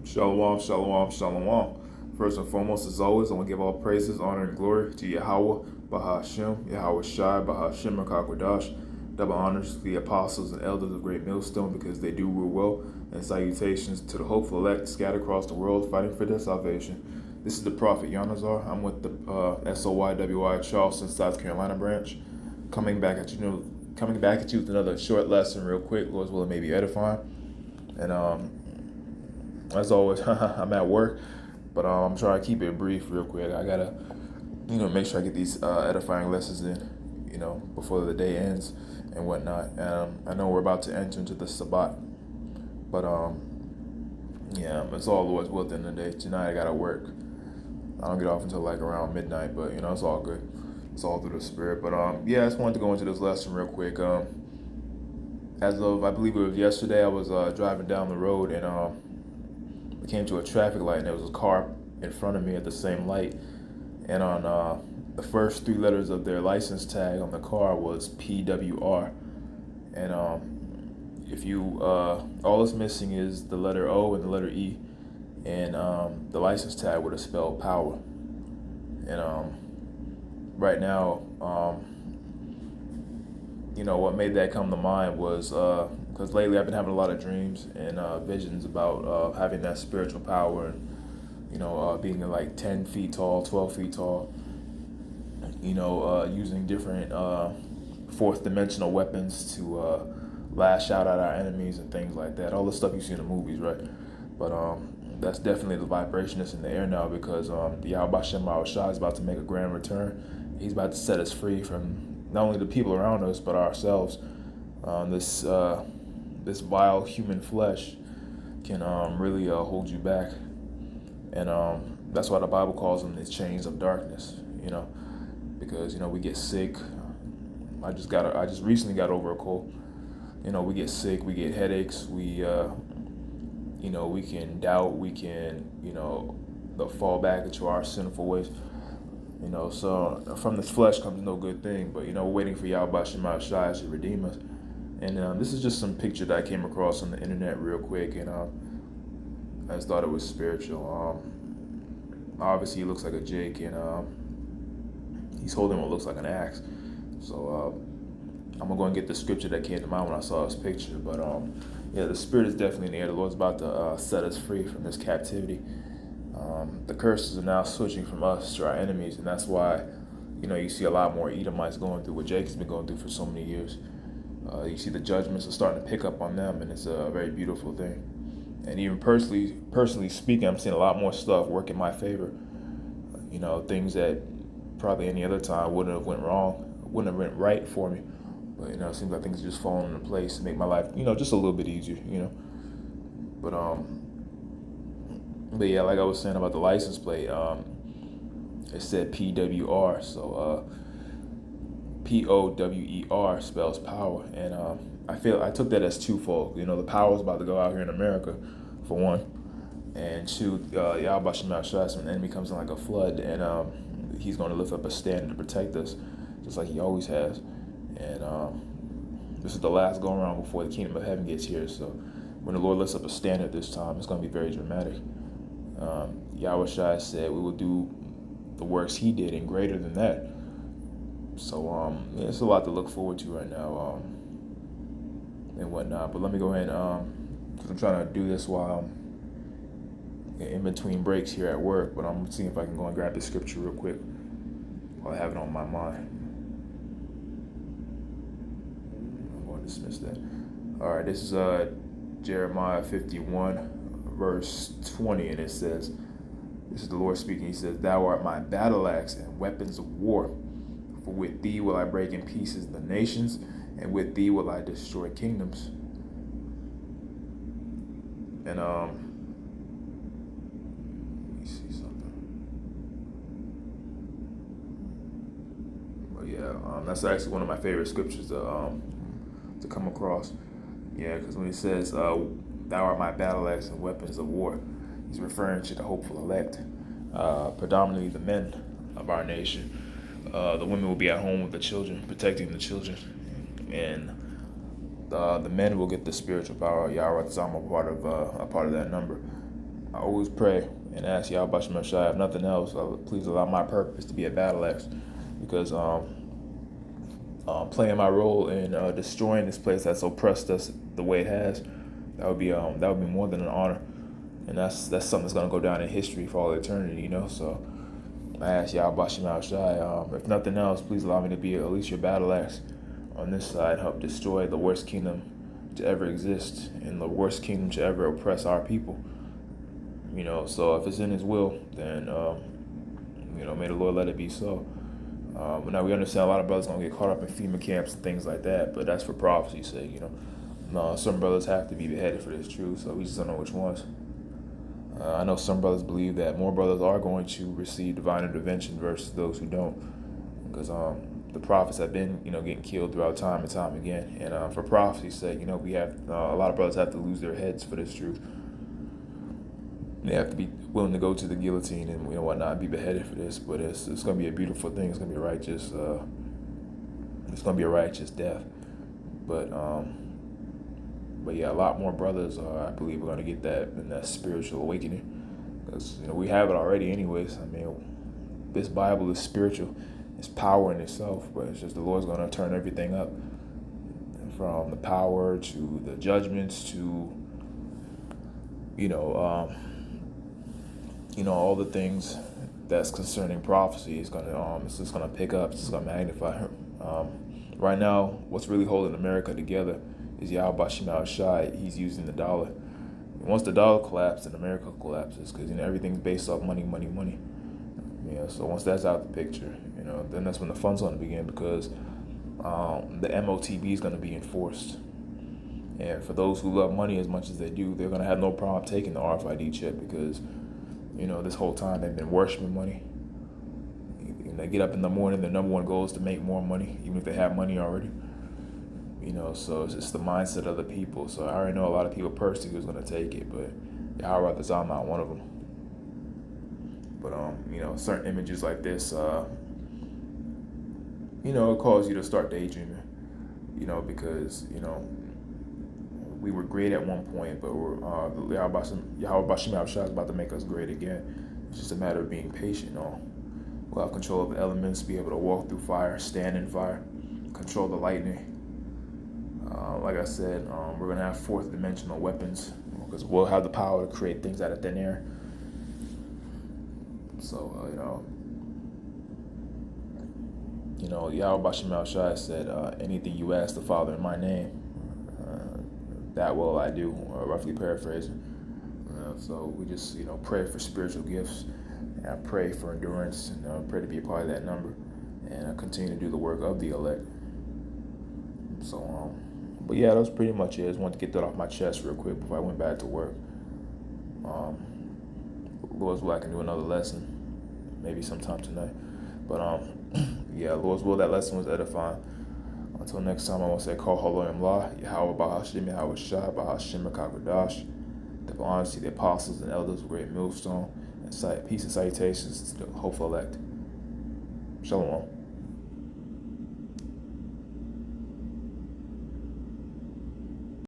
Shalom, shalom, shalom. First and foremost, as always, I want to give all praises, honor, and glory to Yahweh, Bahashem, Yahweh Shai, Bahashem, Makakwadash. Double honors to the apostles and elders of Great Millstone because they do rule well, and salutations to the hopeful elect scattered across the world fighting for their salvation. This is the Prophet Yanazar. I'm with the SOYWI Charleston, South Carolina branch, coming back at you with another short lesson, real quick. Lord's willing, maybe edifying. And as always, I'm at work, but I'm trying to keep it brief real quick. I gotta, make sure I get these edifying lessons in, before the day ends and whatnot. I know we're about to enter into the Sabbat, but yeah, it's all Lord's will at the end of the day. Tonight I gotta work. I don't get off until like around midnight, but it's all good. It's all through the Spirit. But yeah, I just wanted to go into this lesson real quick. As of I believe it was yesterday, I was driving down the road and I came to a traffic light, and there was a car in front of me at the same light, and on the first three letters of their license tag on the car was PWR, and if you all it's missing is the letter O and the letter E, and the license tag would have spelled power, and right now, what made that come to mind was because lately I've been having a lot of dreams and visions about having that spiritual power and, being like 10 feet tall, 12 feet tall, using different fourth dimensional weapons to lash out at our enemies and things like that. All the stuff you see in the movies, right? But that's definitely the vibration that's in the air now because the Yahweh Shem Shah is about to make a grand return. He's about to set us free from not only the people around us, but ourselves. This vile human flesh can really hold you back, and that's why the Bible calls them the chains of darkness. Because we get sick. I just recently got over a cold. We get sick, we get headaches, we can doubt, we can fall back into our sinful ways. So from this flesh comes no good thing, but we're waiting for Yahweh Shema Shai to redeem us. And this is just some picture that I came across on the internet real quick, and I just thought it was spiritual. Obviously he looks like a Jake, and he's holding what looks like an axe. So I'm gonna go and get the scripture that came to mind when I saw this picture. But yeah, the Spirit is definitely in the air. The Lord's about to set us free from this captivity. The curses are now switching from us to our enemies, and that's why, you see a lot more Edomites going through what Jacob's been going through for so many years. You see the judgments are starting to pick up on them, and it's a very beautiful thing. And even personally speaking, I'm seeing a lot more stuff work in my favor. Things that probably any other time wouldn't have went right for me. But it seems like things are just falling into place to make my life, just a little bit easier. But But yeah, like I was saying about the license plate, it said PWR, so POWER spells power, and I took that as twofold. The power is about to go out here in America, for one, and two, Yahweh Shema Shai, when the enemy comes in like a flood, and he's going to lift up a standard to protect us, just like he always has, and this is the last go around before the kingdom of heaven gets here. So when the Lord lifts up a standard this time, it's going to be very dramatic. Yahweh Shai said we will do the works he did and greater than that. So yeah, it's a lot to look forward to right now and whatnot. But let me go ahead because I'm trying to do this while I'm in between breaks here at work. But I'm seeing if I can go and grab the scripture real quick while I have it on my mind. I'm going to dismiss that. All right, this is Jeremiah 51. Verse 20, and it says, this is the Lord speaking, he says, "Thou art my battle axe and weapons of war, for with thee will I break in pieces the nations, and with thee will I destroy kingdoms." And let me see something. But yeah, that's actually one of my favorite scriptures to come across. Yeah, because when it says, "Thou art my battle axe and weapons of war," he's referring to the hopeful elect, predominantly the men of our nation. The women will be at home with the children, protecting the children, and the men will get the spiritual power. Yahweh Zama part of that number. I always pray and ask Yahweh Shem Shai, if nothing else, please allow my purpose to be a battle axe, because playing my role in destroying this place that's oppressed us the way it has, that would be more than an honor, and that's something that's gonna go down in history for all eternity, you know. So I ask Yahweh Shem Shai, if nothing else, please allow me to be at least your battle axe on this side, help destroy the worst kingdom to ever exist and the worst kingdom to ever oppress our people. You know, so if it's in His will, then you know, may the Lord let it be so. But now we understand a lot of brothers gonna get caught up in FEMA camps and things like that, but that's for prophecy's sake, you know. No, some brothers have to be beheaded for this truth, so we just don't know which ones. I know some brothers believe that more brothers are going to receive divine intervention versus those who don't, because the prophets have been, you know, getting killed throughout time and time again. And for prophecy's sake, you know, we have a lot of brothers have to lose their heads for this truth. They have to be willing to go to the guillotine and, you know, whatnot, be beheaded for this. But it's going to be a beautiful thing. It's going to be a righteous. It's going to be a righteous death. But yeah, a lot more brothers, I believe, are going to get that spiritual awakening, because, you know, we have it already, anyways. I mean, this Bible is spiritual. It's power in itself, but it's just the Lord's going to turn everything up, from the power to the judgments to, you know, all the things that's concerning prophecy is gonna it's just gonna pick up, it's just gonna magnify. Right now, what's really holding America together is Yahweh Shem Shai. He's using the dollar. Once the dollar collapses, then America collapses, because, you know, everything's based off money, money, money. Yeah, so once that's out the picture, you know, then that's when the fun's gonna begin, because the MOTB is gonna be enforced. And for those who love money as much as they do, they're gonna have no problem taking the RFID chip, because, you know, this whole time they've been worshiping money. And they get up in the morning, their number one goal is to make more money, even if they have money already. You know, so it's just the mindset of the people. So I already know a lot of people personally who's going to take it, but Yahweh I'm not one of them. But, you know, certain images like this, you know, it causes you to start daydreaming, you know, because, you know, we were great at one point, but Yahweh Shem Shai is about to make us great again. It's just a matter of being patient, you know. We'll have control of the elements, be able to walk through fire, stand in fire, control the lightning. Like I said, we're going to have fourth dimensional weapons, because we'll have the power to create things out of thin air. So, you know, Yahweh Shem Shai said, anything you ask the Father in my name, that will I do, roughly paraphrasing. So we just, you know, pray for spiritual gifts, and I pray for endurance, and I pray to be a part of that number, and I continue to do the work of the elect. So, but yeah, that was pretty much it. I just wanted to get that off my chest real quick before I went back to work. Lord's will, I can do another lesson, maybe sometime tonight. But yeah, Lord's will, that lesson was edifying. Until next time, I want to say, Call Haloim La, Yahweh Bahashim, Yahweh Shai, Bahashim Kakodash. Double honors to the apostles and elders of Great Millstone, and peace and salutations to the hopeful elect. Shalom.